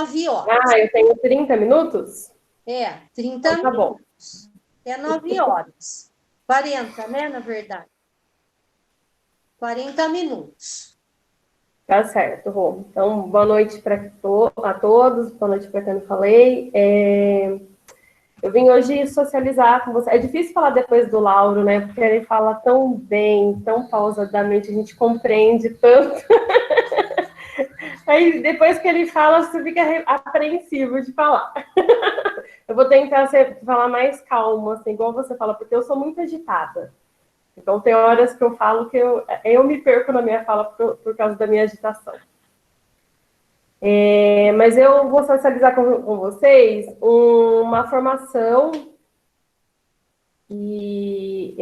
9 horas. Ah, eu tenho 30 minutos? 30 então, tá bom. minutos. É 9 horas. 40, né, na verdade. 40 minutos. Tá certo, Rô. Então, boa noite a todos, boa noite para quem eu falei. Eu vim hoje socializar com você. É difícil falar depois do Lauro, né? Porque ele fala tão bem, tão pausadamente, a gente compreende tanto. Aí, depois que ele fala, você fica apreensivo de falar. Eu vou tentar falar mais calmo, assim, igual você fala, porque eu sou muito agitada. Então, tem horas que eu falo que eu me perco na minha fala por causa da minha agitação. Mas eu vou socializar com vocês uma formação que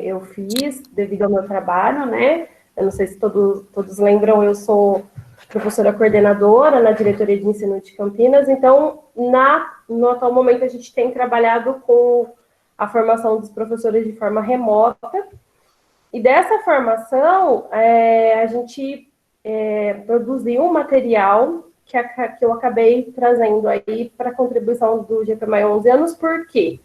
eu fiz devido ao meu trabalho, né? Eu não sei se todos lembram, eu sou professora coordenadora na diretoria de ensino de Campinas, então, no atual momento, a gente tem trabalhado com a formação dos professores de forma remota, e dessa formação, a gente produziu um material que eu acabei trazendo aí para a contribuição do GPMAI 11 anos, por quê?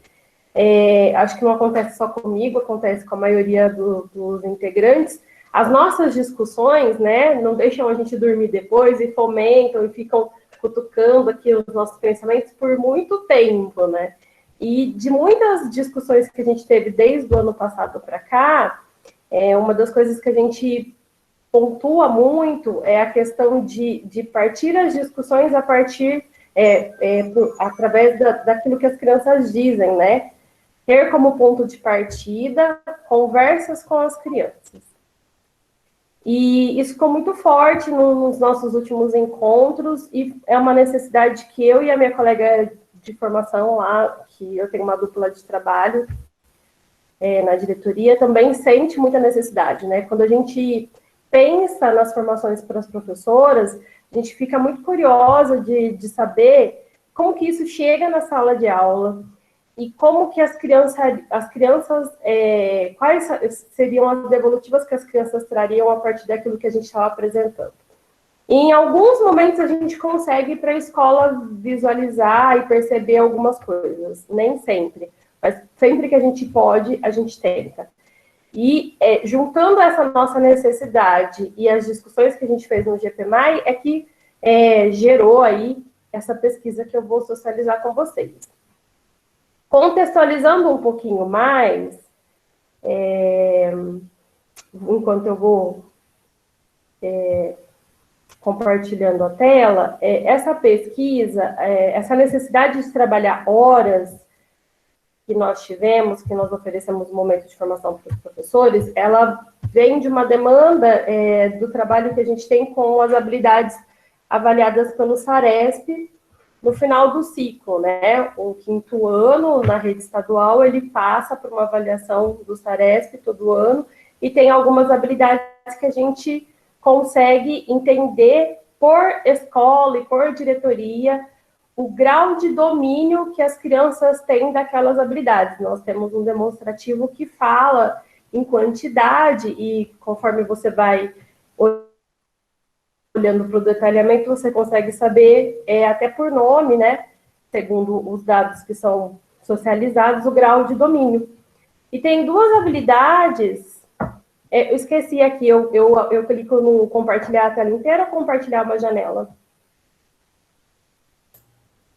Acho que não acontece só comigo, acontece com a maioria dos integrantes. As nossas discussões, né, não deixam a gente dormir depois e fomentam e ficam cutucando aqui os nossos pensamentos por muito tempo, né? E de muitas discussões que a gente teve desde o ano passado para cá, uma das coisas que a gente pontua muito é a questão de partir as discussões a partir, através daquilo que as crianças dizem, né? Ter como ponto de partida conversas com as crianças. E isso ficou muito forte nos nossos últimos encontros, e é uma necessidade que eu e a minha colega de formação lá, que eu tenho uma dupla de trabalho na diretoria, também sente muita necessidade, né? Quando a gente pensa nas formações para as professoras, a gente fica muito curiosa de saber como que isso chega na sala de aula, e como que as crianças quais seriam as devolutivas que as crianças trariam a partir daquilo que a gente estava apresentando. E em alguns momentos a gente consegue ir para a escola visualizar e perceber algumas coisas, nem sempre, mas sempre que a gente pode, a gente tenta. E juntando essa nossa necessidade e as discussões que a gente fez no GPMAI, é que gerou aí essa pesquisa que eu vou socializar com vocês. Contextualizando um pouquinho mais, enquanto eu vou compartilhando a tela, essa pesquisa, essa necessidade de trabalhar horas que nós tivemos, que nós oferecemos um momento de formação para os professores, ela vem de uma demanda do trabalho que a gente tem com as habilidades avaliadas pelo SARESP, no final do ciclo, né? O 5º ano, na rede estadual, ele passa por uma avaliação do SARESP todo ano, e tem algumas habilidades que a gente consegue entender por escola e por diretoria o grau de domínio que as crianças têm daquelas habilidades. Nós temos um demonstrativo que fala em quantidade, e conforme você vai olhando para o detalhamento, você consegue saber, até por nome, né, segundo os dados que são socializados, o grau de domínio. E tem duas habilidades, eu esqueci aqui, eu clico no compartilhar a tela inteira ou compartilhar uma janela?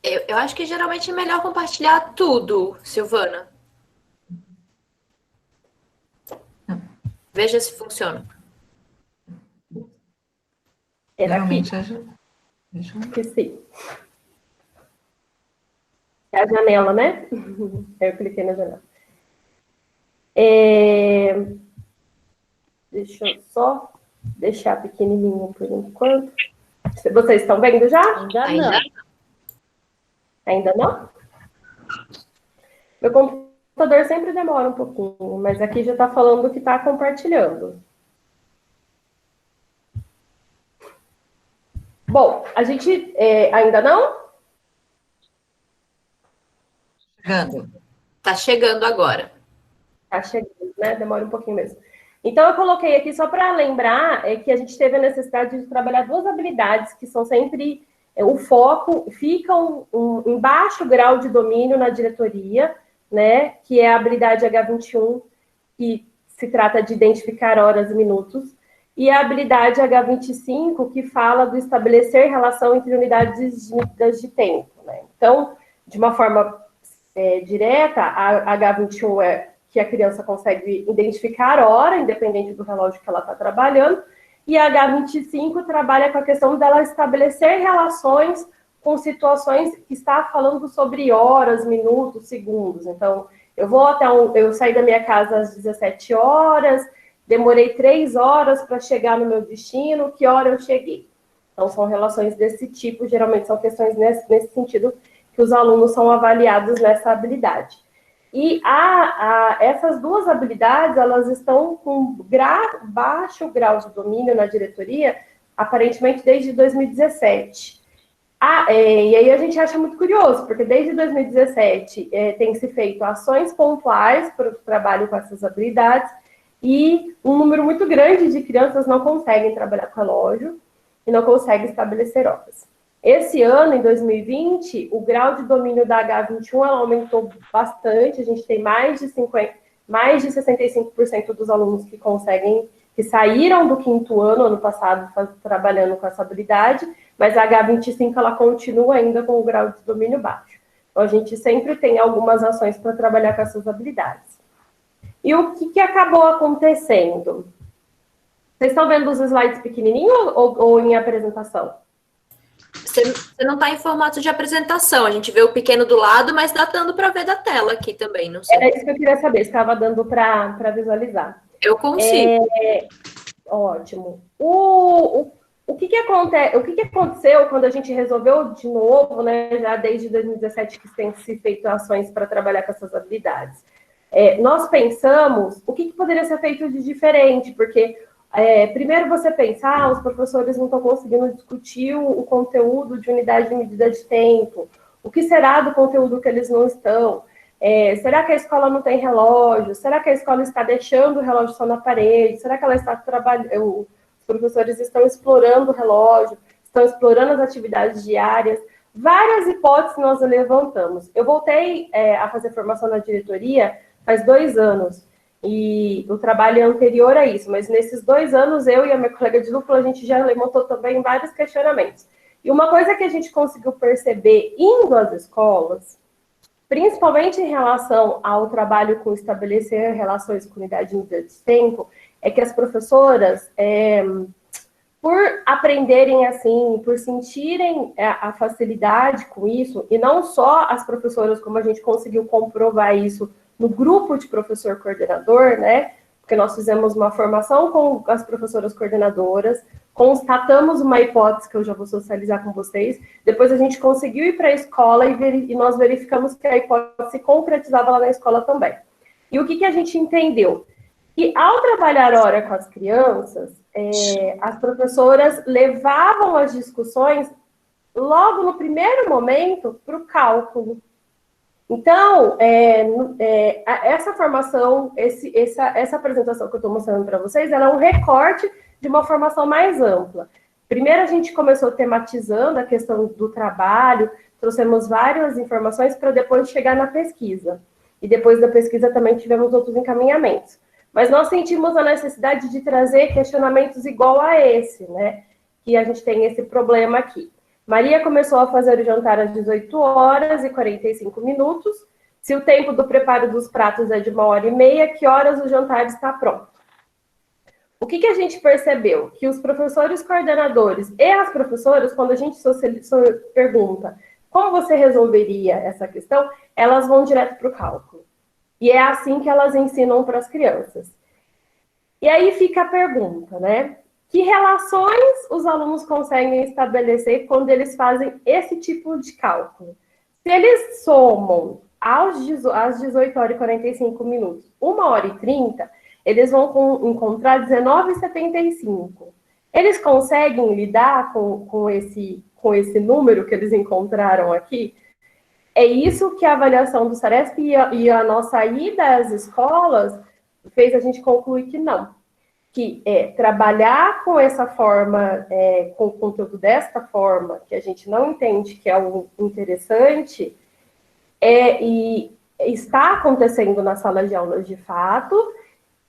Eu acho que geralmente é melhor compartilhar tudo, Silvana. Veja se funciona. Realmente esqueci. É a janela, né? Eu cliquei na janela. Deixa eu só deixar pequenininho por enquanto. Vocês estão vendo já? Ainda não. Ainda não? Meu computador sempre demora um pouquinho, mas aqui já está falando que está compartilhando. Bom, a gente ainda não? Chegando. Tá chegando agora. Tá chegando, né? Demora um pouquinho mesmo. Então, eu coloquei aqui só para lembrar que a gente teve a necessidade de trabalhar duas habilidades que são sempre o foco fica em baixo grau de domínio na diretoria, né, que é a habilidade H21, que se trata de identificar horas e minutos, e a habilidade H25, que fala do estabelecer relação entre unidades medidas de tempo, né? Então, de uma forma direta, a H21 é que a criança consegue identificar a hora, independente do relógio que ela está trabalhando, e a H25 trabalha com a questão dela estabelecer relações com situações que está falando sobre horas, minutos, segundos. Então, eu saí da minha casa às 17 horas, demorei 3 horas para chegar no meu destino, que hora eu cheguei? Então, são relações desse tipo, geralmente são questões nesse sentido que os alunos são avaliados nessa habilidade. E essas duas habilidades, elas estão com baixo grau de domínio na diretoria, aparentemente desde 2017. E aí a gente acha muito curioso, porque desde 2017 tem se feito ações pontuais para o trabalho com essas habilidades, e um número muito grande de crianças não conseguem trabalhar com relógio e não conseguem estabelecer horas. Esse ano, em 2020, o grau de domínio da H21 ela aumentou bastante. A gente tem mais de 65% dos alunos que saíram do 5º ano passado, trabalhando com essa habilidade, mas a H25 ela continua ainda com o grau de domínio baixo. Então, a gente sempre tem algumas ações para trabalhar com essas habilidades. E o que acabou acontecendo? Vocês estão vendo os slides pequenininhos ou em apresentação? Você não está em formato de apresentação. A gente vê o pequeno do lado, mas está dando para ver da tela aqui também. Não sei. Era isso que eu queria saber, estava dando para visualizar. Eu consigo. Ótimo. O que aconteceu quando a gente resolveu de novo, né, já desde 2017 que tem se feito ações para trabalhar com essas habilidades? Nós pensamos o que poderia ser feito de diferente, porque primeiro você pensa, os professores não estão conseguindo discutir o conteúdo de unidade de medida de tempo, o que será do conteúdo que eles não estão? Será que a escola não tem relógio? Será que a escola está deixando o relógio só na parede? Será que ela está trabalhando? Os professores estão explorando o relógio, estão explorando as atividades diárias. Várias hipóteses nós levantamos. Eu voltei a fazer formação na diretoria faz 2 anos. E o trabalho é anterior a isso, mas nesses 2 anos, eu e a minha colega de dupla, a gente já levantou também vários questionamentos. E uma coisa que a gente conseguiu perceber indo às escolas, principalmente em relação ao trabalho com estabelecer relações com unidade de medida de tempo, é que as professoras, por aprenderem assim, por sentirem a facilidade com isso, e não só as professoras, como a gente conseguiu comprovar isso no grupo de professor coordenador, né? Porque nós fizemos uma formação com as professoras coordenadoras, constatamos uma hipótese que eu já vou socializar com vocês, depois a gente conseguiu ir para a escola e nós verificamos que a hipótese se concretizava lá na escola também. E o que a gente entendeu? Que ao trabalhar hora com as crianças, as professoras levavam as discussões logo no primeiro momento para o cálculo. Então, essa formação, essa apresentação que eu estou mostrando para vocês, ela é um recorte de uma formação mais ampla. Primeiro, a gente começou tematizando a questão do trabalho, trouxemos várias informações para depois chegar na pesquisa. E depois da pesquisa também tivemos outros encaminhamentos. Mas nós sentimos a necessidade de trazer questionamentos igual a esse, né? Que a gente tem esse problema aqui. Maria começou a fazer o jantar às 18 horas e 45 minutos. Se o tempo do preparo dos pratos é de 1h30, que horas o jantar está pronto? O que a gente percebeu? Que os professores coordenadores e as professoras, quando a gente pergunta como você resolveria essa questão, elas vão direto para o cálculo. E é assim que elas ensinam para as crianças. E aí fica a pergunta, né? Que relações os alunos conseguem estabelecer quando eles fazem esse tipo de cálculo? Se eles somam às 18 horas e 45 minutos, 1h30, eles vão encontrar 19h75. Eles conseguem lidar com esse número que eles encontraram aqui? É isso que a avaliação do SARESP e a nossa ida às escolas fez a gente concluir que não. que trabalhar com essa forma, com o conteúdo desta forma, que a gente não entende que é algo interessante, e está acontecendo na sala de aulas de fato,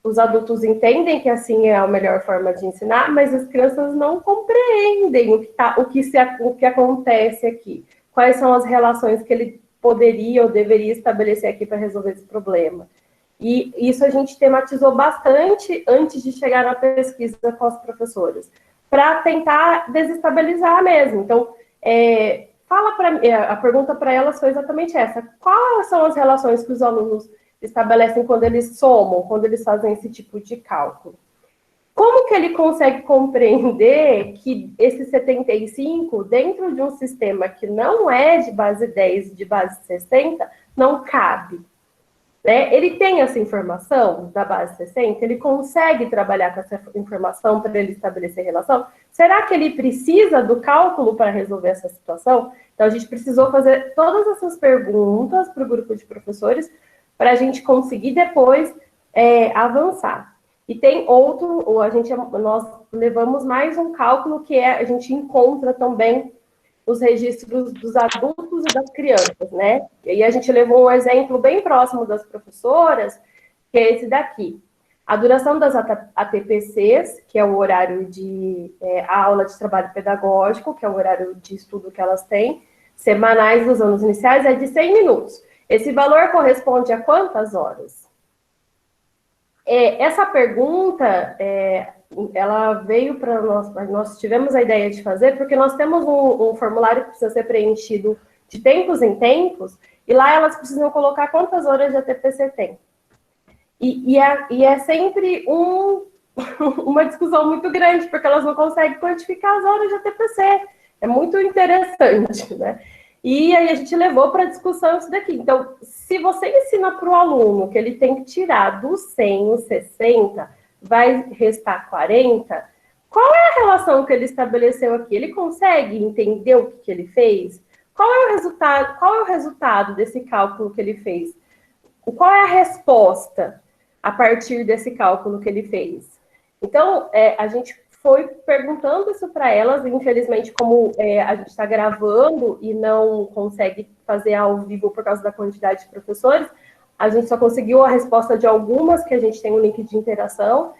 os adultos entendem que assim é a melhor forma de ensinar, mas as crianças não compreendem o que acontece aqui. Quais são as relações que ele poderia ou deveria estabelecer aqui para resolver esse problema. E isso a gente tematizou bastante antes de chegar na pesquisa com as professoras, para tentar desestabilizar mesmo. Então, a pergunta para elas foi exatamente essa: quais são as relações que os alunos estabelecem quando eles somam, quando eles fazem esse tipo de cálculo? Como que ele consegue compreender que esse 75, dentro de um sistema que não é de base 10 e de base 60, não cabe? Né? Ele tem essa informação da base 60? Ele consegue trabalhar com essa informação para ele estabelecer relação? Será que ele precisa do cálculo para resolver essa situação? Então, a gente precisou fazer todas essas perguntas para o grupo de professores para a gente conseguir depois avançar. E tem outro, nós levamos mais um cálculo que a gente encontra também os registros dos adultos e das crianças, né? E aí a gente levou um exemplo bem próximo das professoras, que é esse daqui. A duração das ATPCs, que é o horário de a aula de trabalho pedagógico, que é o horário de estudo que elas têm, semanais dos anos iniciais, é de 100 minutos. Esse valor corresponde a quantas horas? Essa pergunta, ela veio para nós tivemos a ideia de fazer, porque nós temos um formulário que precisa ser preenchido de tempos em tempos, e lá elas precisam colocar quantas horas de ATPC tem. E é sempre uma discussão muito grande, porque elas não conseguem quantificar as horas de ATPC. É muito interessante, né? E aí a gente levou para discussão isso daqui. Então, se você ensina para o aluno que ele tem que tirar do 100 os 60, vai restar 40, qual é a relação que ele estabeleceu aqui? Ele consegue entender o que ele fez? Qual é o resultado desse cálculo que ele fez? Qual é a resposta a partir desse cálculo que ele fez? Então, a gente foi perguntando isso para elas, e infelizmente, como a gente está gravando e não consegue fazer ao vivo por causa da quantidade de professores, a gente só conseguiu a resposta de algumas, que a gente tem um link de interação,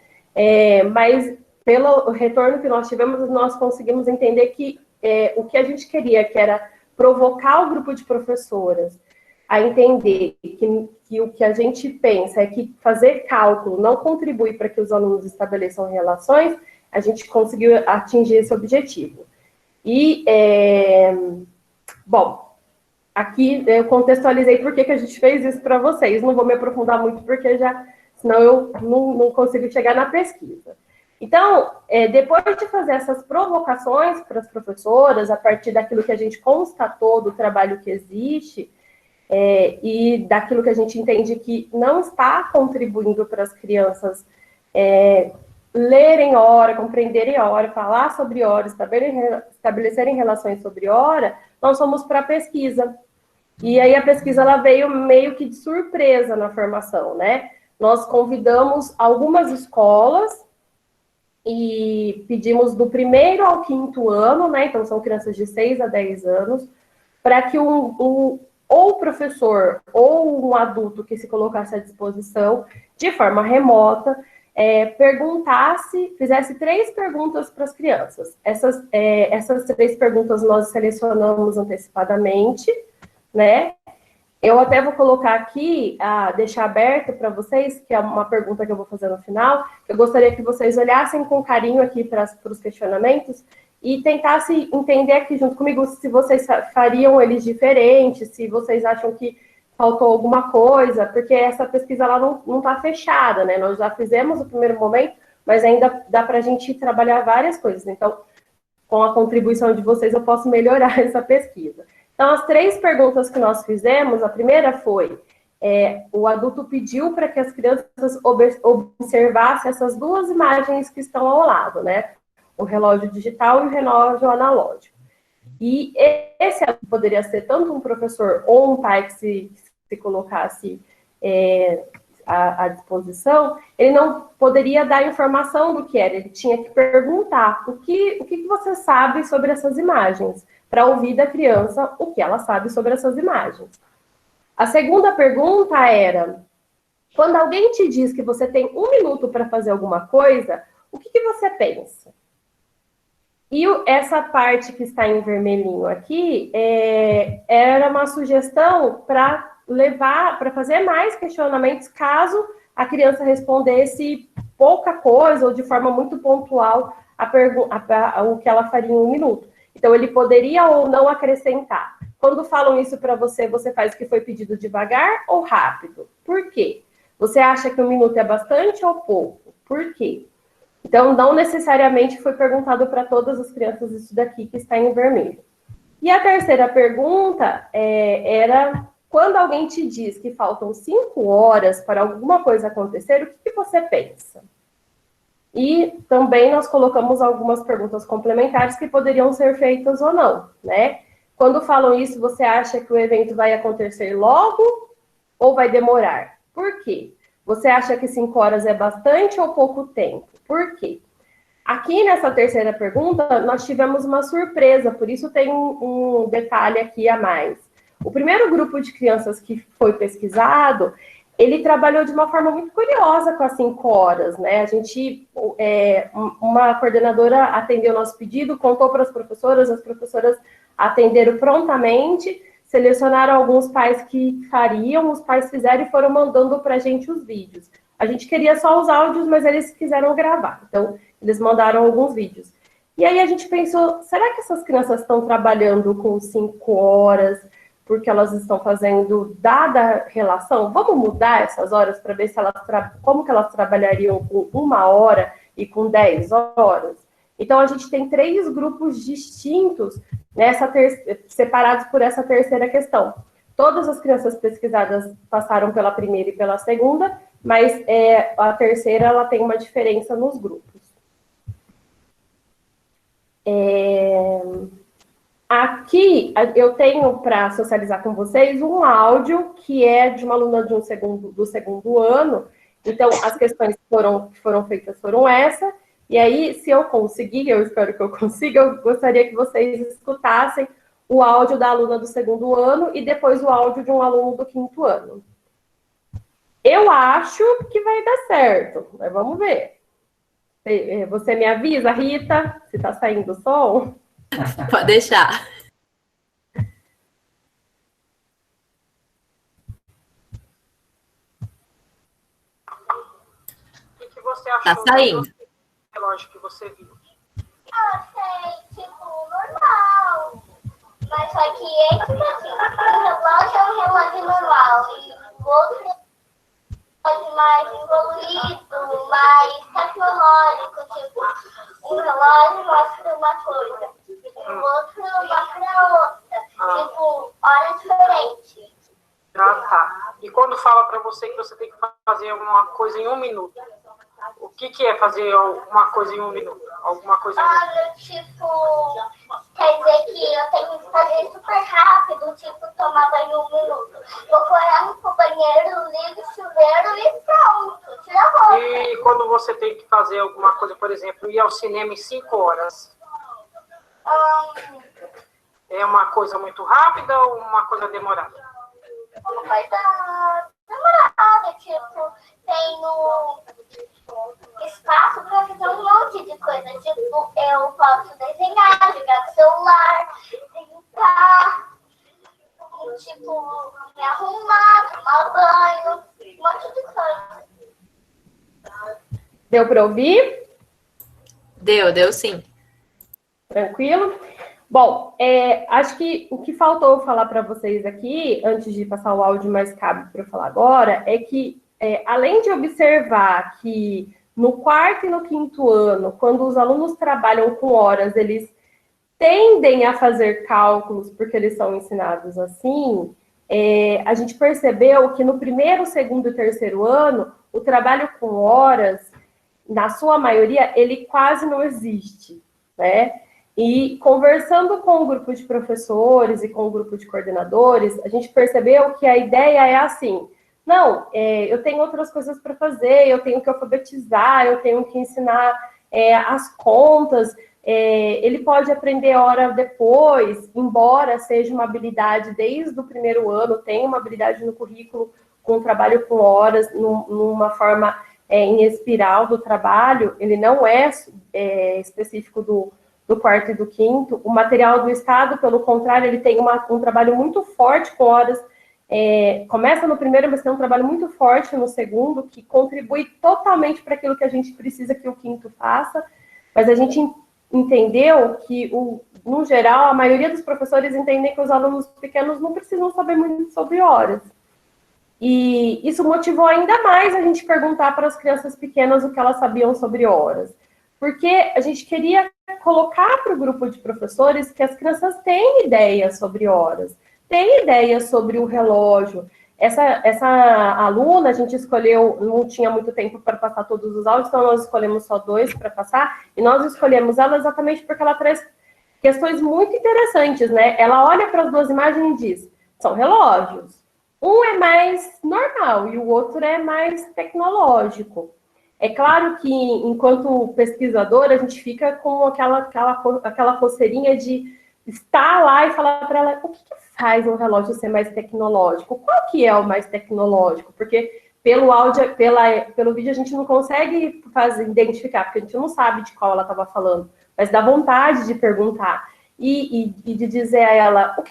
mas pelo retorno que nós tivemos, nós conseguimos entender que o que a gente queria, que era provocar o grupo de professoras a entender que o que a gente pensa é que fazer cálculo não contribui para que os alunos estabeleçam relações, a gente conseguiu atingir esse objetivo. E, bom, aqui eu contextualizei por que a gente fez isso para vocês. Não vou me aprofundar muito, porque senão eu não consigo chegar na pesquisa. Então, depois de fazer essas provocações para as professoras, a partir daquilo que a gente constatou do trabalho que existe, e daquilo que a gente entende que não está contribuindo para as crianças lerem hora, compreenderem hora, falar sobre hora, estabelecerem relações sobre hora, nós fomos para a pesquisa. E aí a pesquisa ela veio meio que de surpresa na formação, né? Nós convidamos algumas escolas e pedimos do 1º ao 5º ano, né? Então são crianças de 6 a 10 anos, para que ou o professor ou um adulto que se colocasse à disposição de forma remota fizesse 3 perguntas para as crianças. Essas 3 perguntas nós selecionamos antecipadamente, né? Eu até vou colocar aqui, deixar aberto para vocês, que é uma pergunta que eu vou fazer no final. Eu gostaria que vocês olhassem com carinho aqui para os questionamentos e tentassem entender aqui junto comigo se vocês fariam eles diferentes, se vocês acham que faltou alguma coisa, porque essa pesquisa ela não está fechada, né? Nós já fizemos o primeiro momento, mas ainda dá para a gente trabalhar várias coisas. Então, com a contribuição de vocês, eu posso melhorar essa pesquisa. Então, as 3 perguntas que nós fizemos, a primeira foi, o adulto pediu para que as crianças observassem essas 2 imagens que estão ao lado, né? O relógio digital e o relógio analógico. E esse poderia ser tanto um professor ou um pai que se colocasse à disposição, ele não poderia dar informação do que era, ele tinha que perguntar o que você sabe sobre essas imagens, para ouvir da criança o que ela sabe sobre essas imagens. A segunda pergunta era, quando alguém te diz que você tem 1 minuto para fazer alguma coisa, o que você pensa? E essa parte que está em vermelhinho aqui, era uma sugestão para fazer mais questionamentos caso a criança respondesse pouca coisa ou de forma muito pontual o que ela faria em 1 minuto. Então, ele poderia ou não acrescentar. Quando falam isso para você, você faz o que foi pedido devagar ou rápido? Por quê? Você acha que 1 minuto é bastante ou pouco? Por quê? Então, não necessariamente foi perguntado para todas as crianças isso daqui que está em vermelho. E a terceira pergunta era, quando alguém te diz que faltam 5 horas para alguma coisa acontecer, o que você pensa? E também nós colocamos algumas perguntas complementares que poderiam ser feitas ou não, né? Quando falam isso, você acha que o evento vai acontecer logo ou vai demorar? Por quê? Você acha que 5 horas é bastante ou pouco tempo? Por quê? Aqui nessa terceira pergunta, nós tivemos uma surpresa, por isso tem um detalhe aqui a mais. O primeiro grupo de crianças que foi pesquisado, ele trabalhou de uma forma muito curiosa com as 5 horas, né? A gente, uma coordenadora atendeu o nosso pedido, contou para as professoras atenderam prontamente, selecionaram alguns pais que fariam, os pais fizeram e foram mandando para a gente os vídeos. A gente queria só os áudios, mas eles quiseram gravar. Então, eles mandaram alguns vídeos. E aí a gente pensou, será que essas crianças estão trabalhando com 5 horas, porque elas estão fazendo dada relação? Vamos mudar essas horas para ver se como que elas trabalhariam com 1 hora e com 10 horas? Então, a gente tem 3 grupos distintos, separados por essa terceira questão. Todas as crianças pesquisadas passaram pela primeira e pela segunda, mas a terceira ela tem uma diferença nos grupos. Aqui eu tenho para socializar com vocês um áudio que é de uma aluna do segundo ano. Então, as questões que foram feitas foram essa. E aí, se eu conseguir, eu espero que eu consiga, eu gostaria que vocês escutassem o áudio da aluna do 2º ano e depois o áudio de um aluno do 5º ano. Eu acho que vai dar certo, mas vamos ver. Você me avisa, Rita, se está saindo o som? Pode deixar. O que você achou? Tá saindo. Do relógio que você viu? Eu achei, tipo, normal. Mas só que esse daqui, o relógio é um relógio normal. E o outro é um relógio mais evoluído, mais tecnológico. Tipo, um relógio mostra uma coisa, o outro mostra outra. Tipo, hora diferente. Ah, tá. E quando fala para você que você tem que fazer alguma coisa em 1 minuto, o que é fazer alguma coisa em 1 minuto? Alguma coisa em 1 minuto? Olha, tipo, quer dizer que eu tenho que fazer super rápido, tipo, tomar banho em 1 minuto. Vou correndo pro banheiro, ligo o chuveiro e pronto, tira a roupa. E quando você tem que fazer alguma coisa, por exemplo, ir ao cinema em 5 horas, é uma coisa muito rápida ou uma coisa demorada? Uma coisa demorada, tipo, tem no espaço para fazer um monte de coisa. Tipo, eu posso desenhar, jogar com celular, brincar, e, tipo, me arrumar, tomar banho, um monte de coisa. Deu para ouvir? Deu sim. Tranquilo? Bom, acho que o que faltou falar para vocês aqui, antes de passar o áudio mais cabe para eu falar agora, é que, além de observar que no 4º e no 5º ano, quando os alunos trabalham com horas, eles tendem a fazer cálculos, porque eles são ensinados assim, a gente percebeu que no 1º, 2º e 3º ano, o trabalho com horas, na sua maioria, ele quase não existe, né? E conversando com o grupo de professores e com o grupo de coordenadores, a gente percebeu que a ideia é assim, não, eu tenho outras coisas para fazer, eu tenho que alfabetizar, eu tenho que ensinar as contas, ele pode aprender hora depois, embora seja uma habilidade desde o primeiro ano, tem uma habilidade no currículo com trabalho com horas, numa forma em espiral do trabalho, ele não é específico do quarto e do quinto. O material do Estado, pelo contrário, ele tem um trabalho muito forte com horas, começa no primeiro, mas tem um trabalho muito forte no segundo, que contribui totalmente para aquilo que a gente precisa que o quinto faça, mas a gente entendeu que, no geral, a maioria dos professores entendem que os alunos pequenos não precisam saber muito sobre horas. E isso motivou ainda mais a gente perguntar para as crianças pequenas o que elas sabiam sobre horas. Porque a gente queria colocar para o grupo de professores que as crianças têm ideias sobre horas, têm ideias sobre o relógio. Essa aluna, a gente escolheu, não tinha muito tempo para passar todos os áudios, então nós escolhemos só 2 para passar, e nós escolhemos ela exatamente porque ela traz questões muito interessantes, né? Ela olha para as 2 imagens e diz, são relógios. Um é mais normal e o outro é mais tecnológico. É claro que, enquanto pesquisadora, a gente fica com aquela coceirinha de estar lá e falar para ela o que faz um relógio ser mais tecnológico? Qual que é o mais tecnológico? Porque pelo áudio, pelo vídeo, a gente não consegue identificar, porque a gente não sabe de qual ela estava falando, mas dá vontade de perguntar. E de dizer a ela o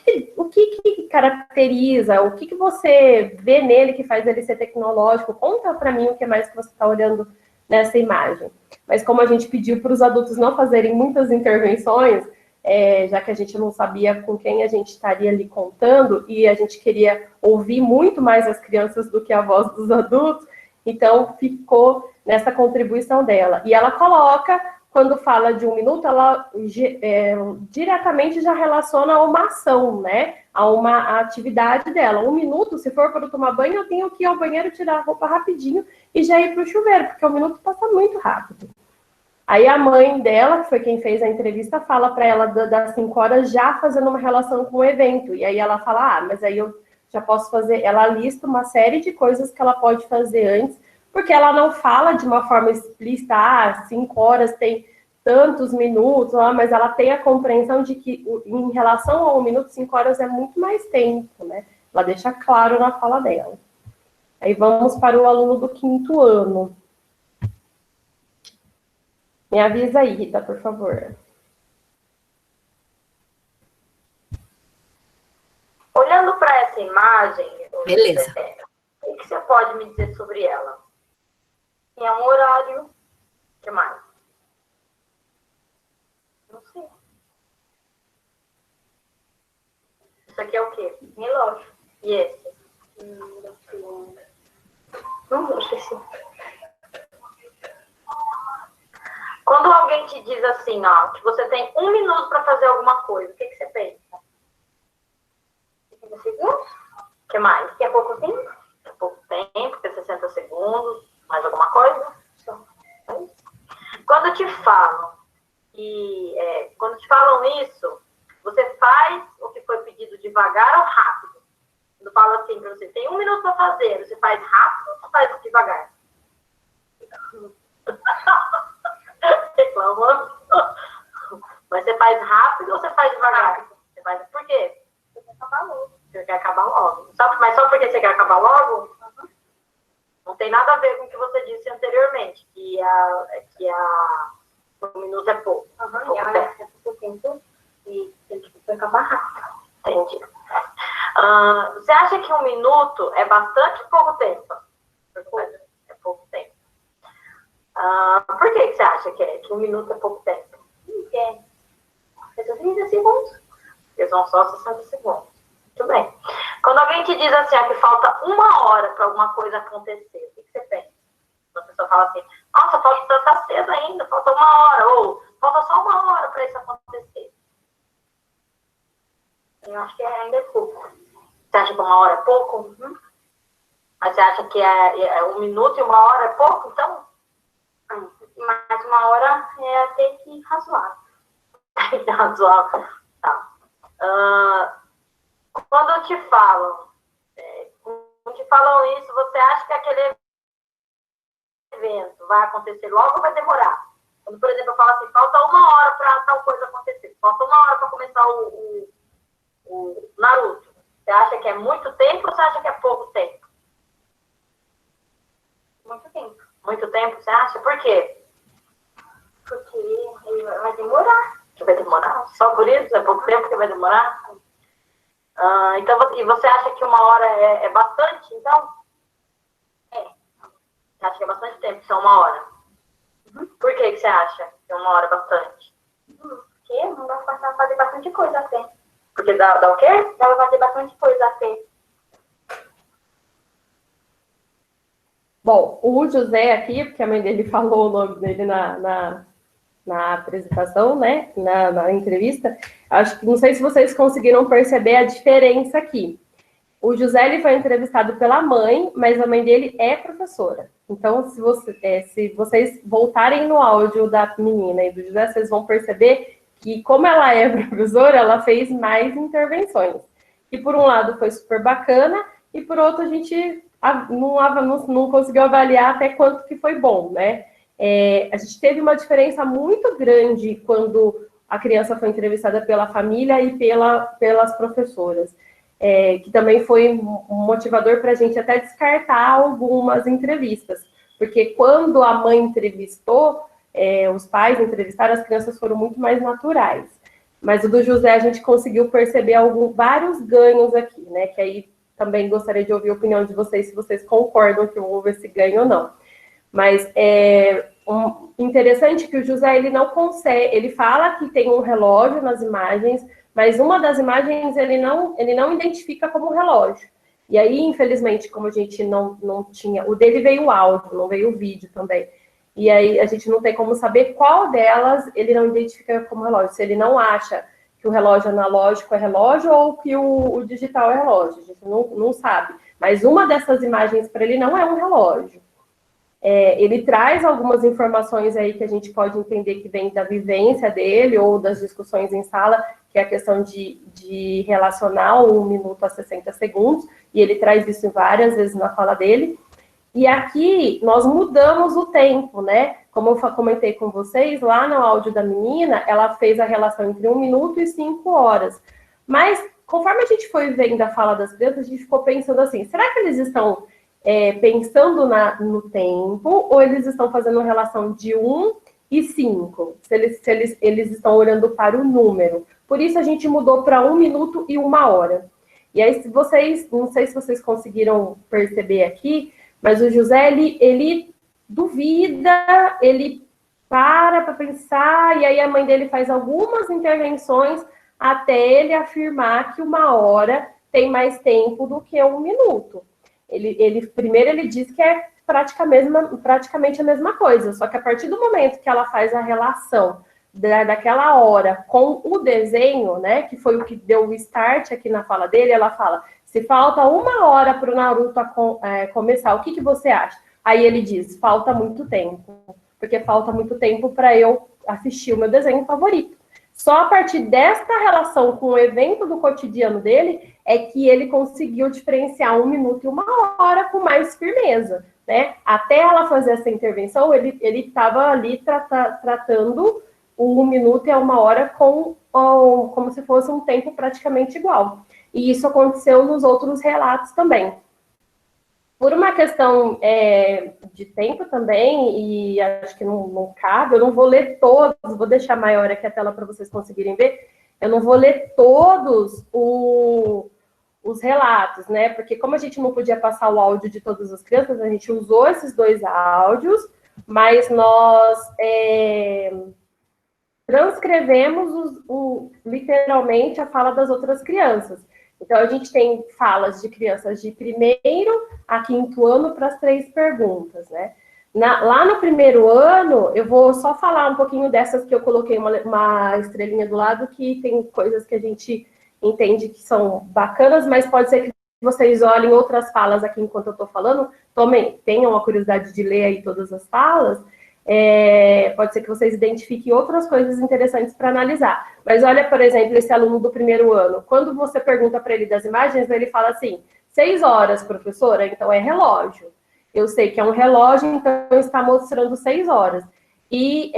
que caracteriza, o que você vê nele que faz ele ser tecnológico, conta para mim o que mais que você está olhando nessa imagem. Mas como a gente pediu para os adultos não fazerem muitas intervenções, já que a gente não sabia com quem a gente estaria ali contando, e a gente queria ouvir muito mais as crianças do que a voz dos adultos, então ficou nessa contribuição dela. E ela coloca, quando fala de 1 minuto, ela diretamente já relaciona a uma ação, né? A uma atividade dela. 1 minuto, se for para eu tomar banho, eu tenho que ir ao banheiro, tirar a roupa rapidinho e já ir para o chuveiro, porque 1 minuto passa muito rápido. Aí a mãe dela, que foi quem fez a entrevista, fala para ela das 5 horas já fazendo uma relação com o evento. E aí ela fala, mas aí eu já posso fazer... Ela lista uma série de coisas que ela pode fazer antes, porque ela não fala de uma forma explícita, 5 horas tem tantos minutos, mas ela tem a compreensão de que, em relação a 1 minuto, 5 horas é muito mais tempo, né? Ela deixa claro na fala dela. Aí vamos para o aluno do 5º ano. Me avisa aí, Rita, por favor. Olhando para essa imagem, Beleza. O que você pode me dizer sobre ela? É um horário. O que mais? Não sei. Isso aqui é o quê? Relógio. E esse? Não, esqueci. Quando alguém te diz assim, que você tem 1 minuto para fazer alguma coisa, o que você pensa? 60 segundos? O que mais? Que é pouco tempo? É pouco tempo, que é 60 segundos, mais alguma coisa? Quando te falam isso, você faz o que foi pedido devagar ou rápido? Quando fala assim para você, tem 1 minuto para fazer, você faz rápido ou faz devagar? Reclamando. Mas você faz rápido ou você faz devagar? Você faz... Por quê? Você quer acabar logo. Você quer acabar logo. Mas só porque você quer acabar logo? Não tem nada a ver com o que você disse anteriormente, que 1 minuto é pouco. É pouco tempo e tem que acabar rápido. Entendi. Você acha que 1 minuto é bastante ou pouco tempo? É pouco tempo. Por que você acha que 1 minuto é pouco tempo? Porque são 30 segundos. Porque são só 60 segundos. Muito bem. Quando alguém te diz assim, que falta 1 hora para alguma coisa acontecer, o que você pensa? A pessoa fala assim, nossa, tá cedo ainda, falta 1 hora, ou falta só 1 hora para isso acontecer. Eu acho que ainda é pouco. Você acha que 1 hora é pouco? Uhum. Mas você acha que 1 minuto e 1 hora é pouco, então? Mas 1 hora é até que razoável. Razoável. Tá. Quando te falam 1 te falam isso, você acha que aquele evento vai acontecer logo ou vai demorar? Quando, por exemplo, eu falo assim, falta 1 hora para tal coisa acontecer, falta 1 hora para começar o Naruto. Você acha que é muito tempo ou você acha que é pouco tempo? Muito tempo. Muito tempo, você acha? Por quê? Porque ele vai demorar. Que vai demorar? Só por isso? É pouco tempo que vai demorar? Então, e você acha que 1 hora é bastante, então? É. Você acha que é bastante tempo, são 1 hora? Por que você acha que 1 hora é bastante? Porque não vai passar a fazer bastante coisa até. Porque dá o quê? Dá pra fazer bastante coisa até. Bom, o José aqui, porque a mãe dele falou o nome dele na apresentação, né, na entrevista, acho que, não sei se vocês conseguiram perceber a diferença aqui. O José, ele foi entrevistado pela mãe, mas a mãe dele é professora. Então, se vocês voltarem no áudio da menina e do José, vocês vão perceber que, como ela é professora, ela fez mais intervenções. E, por um lado, foi super bacana, e, por outro, a gente não conseguiu avaliar até quanto que foi bom, né? A gente teve uma diferença muito grande quando a criança foi entrevistada pela família e pelas professoras, que também foi um motivador para a gente até descartar algumas entrevistas, porque quando a mãe entrevistou, os pais entrevistaram, as crianças foram muito mais naturais. Mas o do José a gente conseguiu perceber vários ganhos aqui, né? Que aí também gostaria de ouvir a opinião de vocês, se vocês concordam que houve esse ganho ou não. Mas interessante que o José, ele não consegue, ele fala que tem um relógio nas imagens, mas uma das imagens ele não identifica como relógio. E aí, infelizmente, como a gente não tinha, o dele veio o áudio, não veio o vídeo também. E aí a gente não tem como saber qual delas ele não identifica como relógio, se ele não acha que o relógio analógico é relógio ou que o digital é relógio, a gente não sabe. Mas uma dessas imagens para ele não é um relógio. Ele traz algumas informações aí que a gente pode entender que vem da vivência dele ou das discussões em sala, que é a questão de relacionar 1 minuto a 60 segundos, e ele traz isso várias vezes na fala dele. E aqui nós mudamos o tempo, né? Como eu comentei com vocês, lá no áudio da menina, ela fez a relação entre 1 minuto e 5 horas. Mas, conforme a gente foi vendo a fala das crianças, a gente ficou pensando assim, será que eles estão pensando no tempo, ou eles estão fazendo relação de 1 e 5? Se eles estão olhando para o número. Por isso a gente mudou para 1 minuto e 1 hora. E aí, não sei se vocês conseguiram perceber aqui, mas o José, ele duvida, ele para pensar, e aí a mãe dele faz algumas intervenções até ele afirmar que 1 hora tem mais tempo do que 1 minuto. Primeiro ele diz que é praticamente a mesma coisa, só que a partir do momento que ela faz a relação daquela hora com o desenho, né, que foi o que deu o start aqui na fala dele, ela fala, se falta 1 hora para o Naruto começar, o que você acha? Aí ele diz, falta muito tempo, porque falta muito tempo para eu assistir o meu desenho favorito. Só a partir desta relação com o evento do cotidiano dele é que ele conseguiu diferenciar 1 minuto e 1 hora com mais firmeza, né? Até ela fazer essa intervenção, ele estava ali tratando o 1 minuto e 1 hora como se fosse um tempo praticamente igual. E isso aconteceu nos outros relatos também. Por uma questão de tempo também, e acho que não cabe, eu não vou ler todos, vou deixar maior aqui a tela para vocês conseguirem ver, eu não vou ler todos os relatos, né? Porque como a gente não podia passar o áudio de todas as crianças, a gente usou esses 2 áudios, mas nós transcrevemos literalmente a fala das outras crianças. Então, a gente tem falas de crianças de 1º a 5º ano para as 3 perguntas, né? Lá no 1º ano, eu vou só falar um pouquinho dessas que eu coloquei uma estrelinha do lado, que tem coisas que a gente entende que são bacanas, mas pode ser que vocês olhem outras falas aqui enquanto eu estou falando, tenham a curiosidade de ler aí todas as falas, pode ser que vocês identifiquem outras coisas interessantes para analisar. Mas olha, por exemplo, esse aluno do 1º ano, quando você pergunta para ele das imagens, ele fala assim, 6 horas, professora, então é relógio. Eu sei que é um relógio, então está mostrando 6 horas. E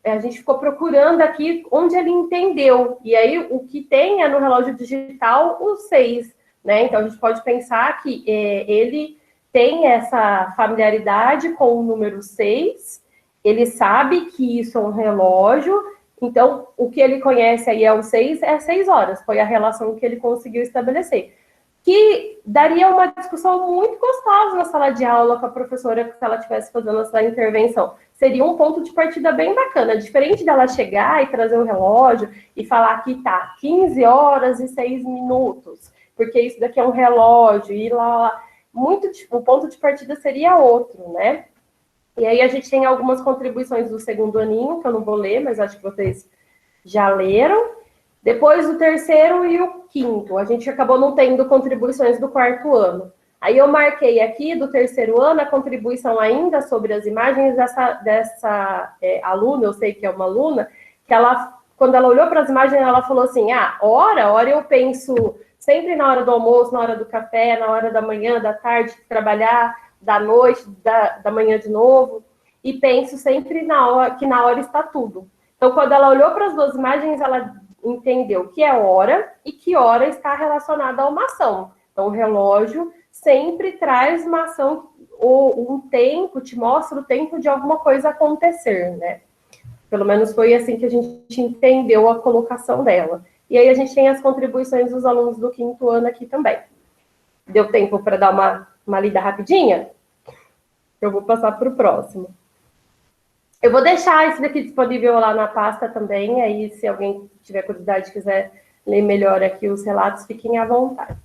a gente ficou procurando aqui onde ele entendeu. E aí, o que tem é no relógio digital o 6, né? Então, a gente pode pensar que ele tem essa familiaridade com o número 6, ele sabe que isso é um relógio, então, o que ele conhece aí é o 6, é 6 horas, foi a relação que ele conseguiu estabelecer. Que daria uma discussão muito gostosa na sala de aula com a professora, se ela estivesse fazendo essa intervenção. Seria um ponto de partida bem bacana, diferente dela chegar e trazer o relógio e falar que tá 15 horas e 6 minutos, porque isso daqui é um relógio, e lá, o ponto de partida seria outro, né? E aí a gente tem algumas contribuições do segundo aninho, que eu não vou ler, mas acho que vocês já leram. Depois o terceiro e o quinto. A gente acabou não tendo contribuições do quarto ano. Aí eu marquei aqui do terceiro ano a contribuição ainda sobre as imagens dessa aluna, eu sei que é uma aluna, que ela, quando ela olhou para as imagens, ela falou assim, hora eu penso sempre na hora do almoço, na hora do café, na hora da manhã, da tarde, de trabalhar, da noite, da manhã de novo, e penso sempre que na hora está tudo. Então, quando ela olhou para as duas imagens, ela entendeu que é hora e que hora está relacionada a uma ação. Então, o relógio sempre traz uma ação ou um tempo, te mostra o tempo de alguma coisa acontecer, né? Pelo menos foi assim que a gente entendeu a colocação dela. E aí a gente tem as contribuições dos alunos do quinto ano aqui também. Deu tempo para dar uma lida rapidinha? Eu vou passar para o próximo. Eu vou deixar esse daqui disponível lá na pasta também, aí se alguém tiver curiosidade e quiser ler melhor aqui os relatos, fiquem à vontade.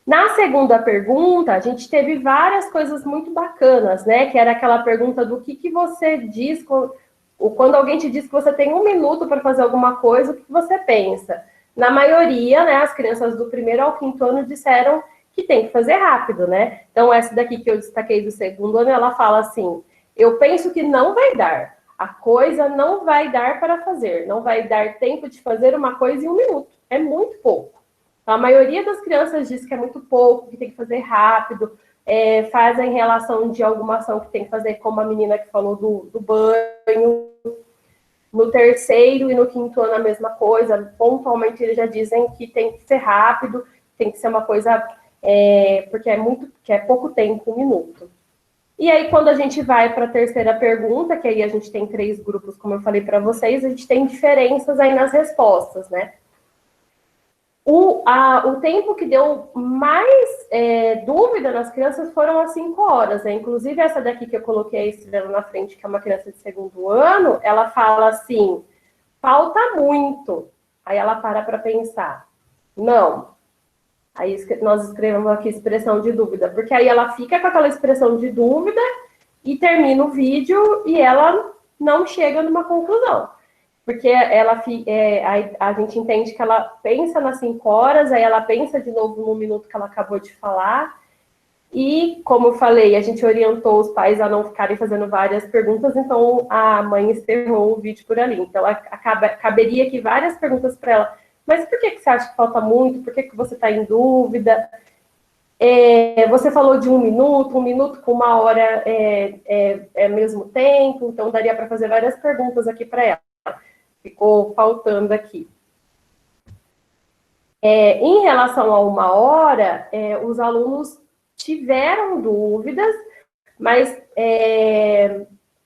Na segunda pergunta, a gente teve várias coisas muito bacanas, né? Que era aquela pergunta do que você diz quando alguém te diz que você tem 1 minuto para fazer alguma coisa, o que você pensa? Na maioria, né, as crianças do primeiro ao quinto ano disseram que tem que fazer rápido, né? Então, essa daqui que eu destaquei do segundo ano, ela fala assim, eu penso que não vai dar, a coisa não vai dar para fazer, não vai dar tempo de fazer uma coisa em 1 minuto, é muito pouco. Então, a maioria das crianças diz que é muito pouco, que tem que fazer rápido, fazem relação de alguma ação que tem que fazer, como a menina que falou do banho. No terceiro e no quinto ano a mesma coisa, pontualmente eles já dizem que tem que ser rápido, tem que ser uma coisa, porque é pouco tempo, 1 minuto. E aí, quando a gente vai para a terceira pergunta, que aí a gente tem 3 grupos, como eu falei para vocês, a gente tem diferenças aí nas respostas, né? O tempo que deu mais dúvida nas crianças foram as 5 horas, né? Inclusive, essa daqui que eu coloquei a estrela na frente, que é uma criança de segundo ano, ela fala assim, falta muito. Aí ela para pensar, não. Aí nós escrevemos aqui expressão de dúvida, porque aí ela fica com aquela expressão de dúvida e termina o vídeo e ela não chega numa conclusão. Porque a gente entende que ela pensa nas 5 horas, aí ela pensa de novo no minuto que ela acabou de falar. E, como eu falei, a gente orientou os pais a não ficarem fazendo várias perguntas, então a mãe encerrou o vídeo por ali. Então, caberia aqui várias perguntas para ela. Mas por que você acha que falta muito? Por que você está em dúvida? Você falou de 1 minuto com 1 hora é mesmo tempo, então daria para fazer várias perguntas aqui para ela. Ficou faltando aqui. Em relação a 1 hora, os alunos tiveram dúvidas, mas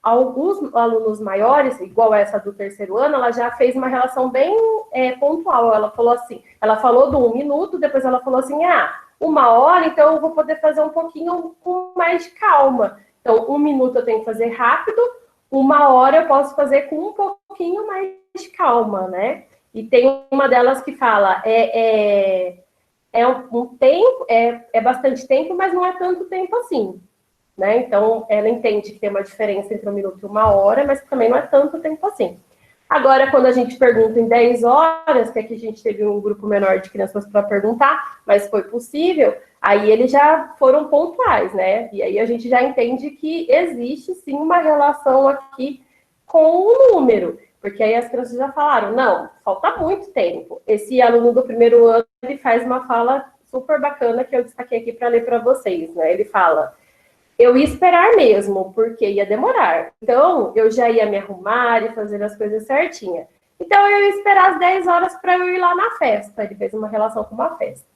alguns alunos maiores, igual essa do terceiro ano, ela já fez uma relação bem pontual. Ela falou assim, ela falou do 1 minuto, depois ela falou assim, 1 hora, então eu vou poder fazer um pouquinho com mais de calma. Então, 1 minuto eu tenho que fazer rápido, 1 hora eu posso fazer com um pouquinho mais de calma, né? E tem uma delas que fala, um tempo, bastante tempo, mas não é tanto tempo assim, né? Então, ela entende que tem uma diferença entre 1 minuto e 1 hora, mas também não é tanto tempo assim. Agora, quando a gente pergunta em 10 horas, que aqui a gente teve um grupo menor de crianças para perguntar, mas foi possível, aí eles já foram pontuais, né? E aí a gente já entende que existe, sim, uma relação aqui com o número, porque aí as crianças já falaram, não, falta muito tempo. Esse aluno do primeiro ano, ele faz uma fala super bacana que eu destaquei aqui para ler para vocês, né? Ele fala: eu ia esperar mesmo, porque ia demorar. Então, eu já ia me arrumar e fazer as coisas certinha. Então, eu ia esperar as 10 horas para eu ir lá na festa. Ele fez uma relação com uma festa.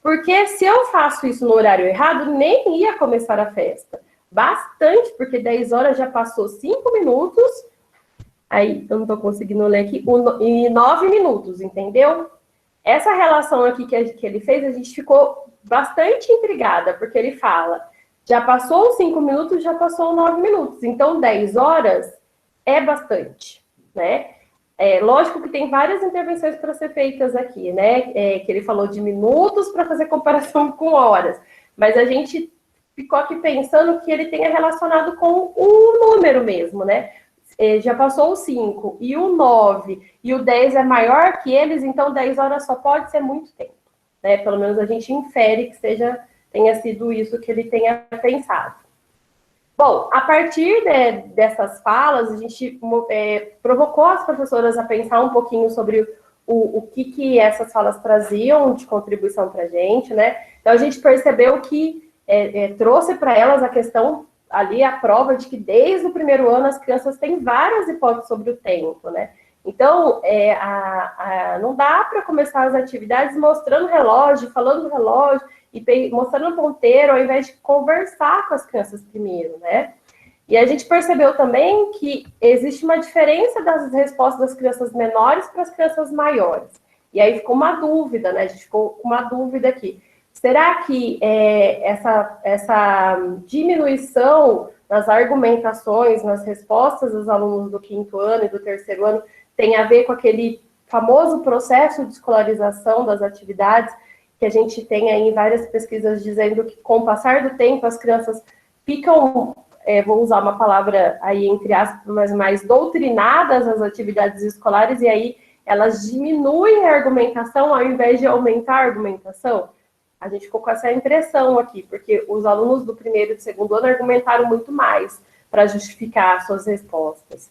Porque se eu faço isso no horário errado, nem ia começar a festa. Bastante, porque 10 horas já passou 5 minutos. Aí, eu não estou conseguindo ler aqui. E 9 minutos, entendeu? Essa relação aqui que ele fez, a gente ficou bastante intrigada, porque ele fala: já passou os 5 minutos, já passou 9 minutos. Então, 10 horas é bastante, né? Lógico que tem várias intervenções para ser feitas aqui, né? Que ele falou de minutos para fazer comparação com horas. Mas a gente ficou aqui pensando que ele tenha relacionado com o número mesmo, né? Já passou o 5 e o 9 e o 10 é maior que eles, então 10 horas só pode ser muito tempo, né? Pelo menos a gente infere que tenha sido isso que ele tenha pensado. Bom, a partir dessas falas, a gente provocou as professoras a pensar um pouquinho sobre o que essas falas traziam de contribuição para a gente, né? Então, a gente percebeu que trouxe para elas a questão, ali, a prova de que desde o primeiro ano as crianças têm várias hipóteses sobre o tempo, né? Então, não dá para começar as atividades mostrando o relógio, falando do relógio, e mostrando o ponteiro, ao invés de conversar com as crianças primeiro, né? E a gente percebeu também que existe uma diferença das respostas das crianças menores para as crianças maiores. E aí ficou uma dúvida, né? A gente ficou com uma dúvida aqui. Será que essa diminuição nas argumentações, nas respostas dos alunos do 5º ano e do 3º ano tem a ver com aquele famoso processo de escolarização das atividades que a gente tem aí em várias pesquisas dizendo que, com o passar do tempo, as crianças ficam, vou usar uma palavra aí entre aspas, mas mais doutrinadas às atividades escolares, e aí elas diminuem a argumentação ao invés de aumentar a argumentação? A gente ficou com essa impressão aqui, porque os alunos do 1º e do 2º ano argumentaram muito mais para justificar suas respostas.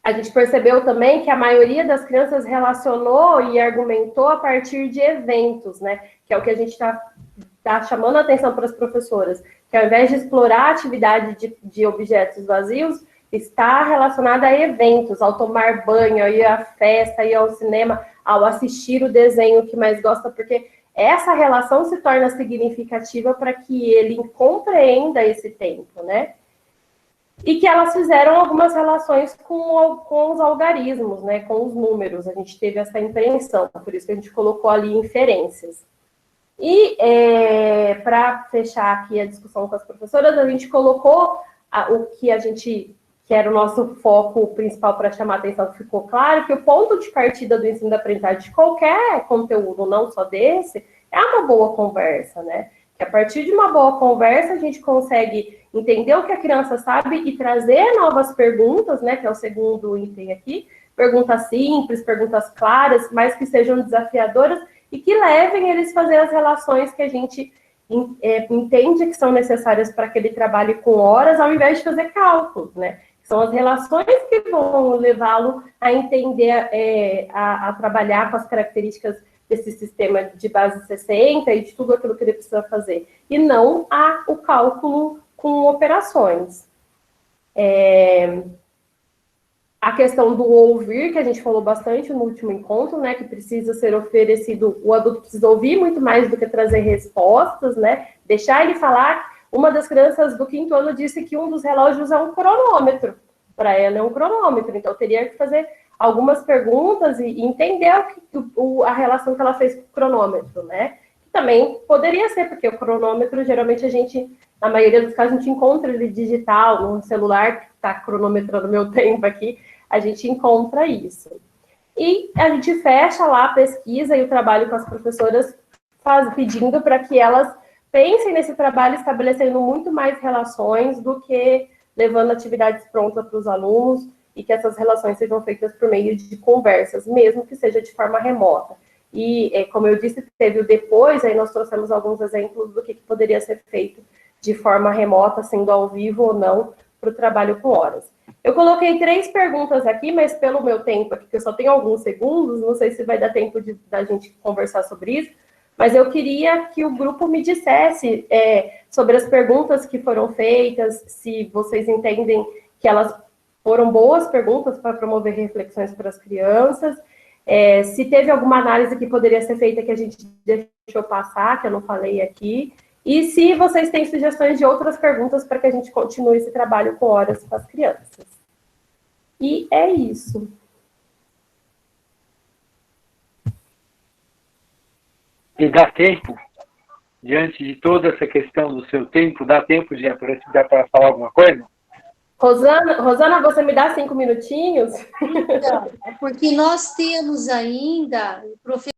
A gente percebeu também que a maioria das crianças relacionou e argumentou a partir de eventos, né? Que é o que a gente está chamando a atenção para as professoras, que ao invés de explorar a atividade de objetos vazios, está relacionada a eventos, ao tomar banho, ao ir à festa, ir ao cinema, ao assistir o desenho que mais gosta, porque essa relação se torna significativa para que ele compreenda esse tempo, né? E que elas fizeram algumas relações com os algarismos, né, com os números. A gente teve essa impressão, por isso que a gente colocou ali inferências. E para fechar aqui a discussão com as professoras, a gente colocou o que que era o nosso foco principal para chamar a atenção, ficou claro que o ponto de partida do ensino da aprendizagem de qualquer conteúdo, não só desse, é uma boa conversa, né? Que a partir de uma boa conversa a gente consegue entender o que a criança sabe e trazer novas perguntas, né, que é o segundo item aqui, perguntas simples, perguntas claras, mas que sejam desafiadoras e que levem eles a fazer as relações que a gente entende que são necessárias para que ele trabalhe com horas, ao invés de fazer cálculos, né? São as relações que vão levá-lo a entender, a trabalhar com as características desse sistema de base 60 e de tudo aquilo que ele precisa fazer, e não o cálculo com operações. A questão do ouvir, que a gente falou bastante no último encontro, né, que precisa ser oferecido, o adulto precisa ouvir muito mais do que trazer respostas, né, deixar ele falar. Uma das crianças do 5º ano disse que um dos relógios é um cronômetro, para ela é um cronômetro, então eu teria que fazer algumas perguntas e entender a relação que ela fez com o cronômetro, né, que também poderia ser, porque o cronômetro, geralmente a gente, na maioria dos casos, a gente encontra ele digital, no celular, que está cronometrando meu tempo aqui, a gente encontra isso. E a gente fecha lá a pesquisa e o trabalho com as professoras, pedindo para que elas pensem nesse trabalho, estabelecendo muito mais relações do que levando atividades prontas para os alunos, e que essas relações sejam feitas por meio de conversas, mesmo que seja de forma remota. E, como eu disse, teve o depois, aí nós trouxemos alguns exemplos do que poderia ser feito de forma remota, sendo ao vivo ou não, para o trabalho com horas. Eu coloquei 3 perguntas aqui, mas pelo meu tempo aqui, que eu só tenho alguns segundos, não sei se vai dar tempo da gente conversar sobre isso, mas eu queria que o grupo me dissesse sobre as perguntas que foram feitas, se vocês entendem que elas foram boas perguntas para promover reflexões para as crianças, se teve alguma análise que poderia ser feita que a gente deixou passar, que eu não falei aqui, e se vocês têm sugestões de outras perguntas para que a gente continue esse trabalho com horas com as crianças. E é isso. E dá tempo, diante de toda essa questão do seu tempo, dá tempo para falar alguma coisa? Rosana, você me dá 5 minutinhos? Então, porque nós temos ainda, o professor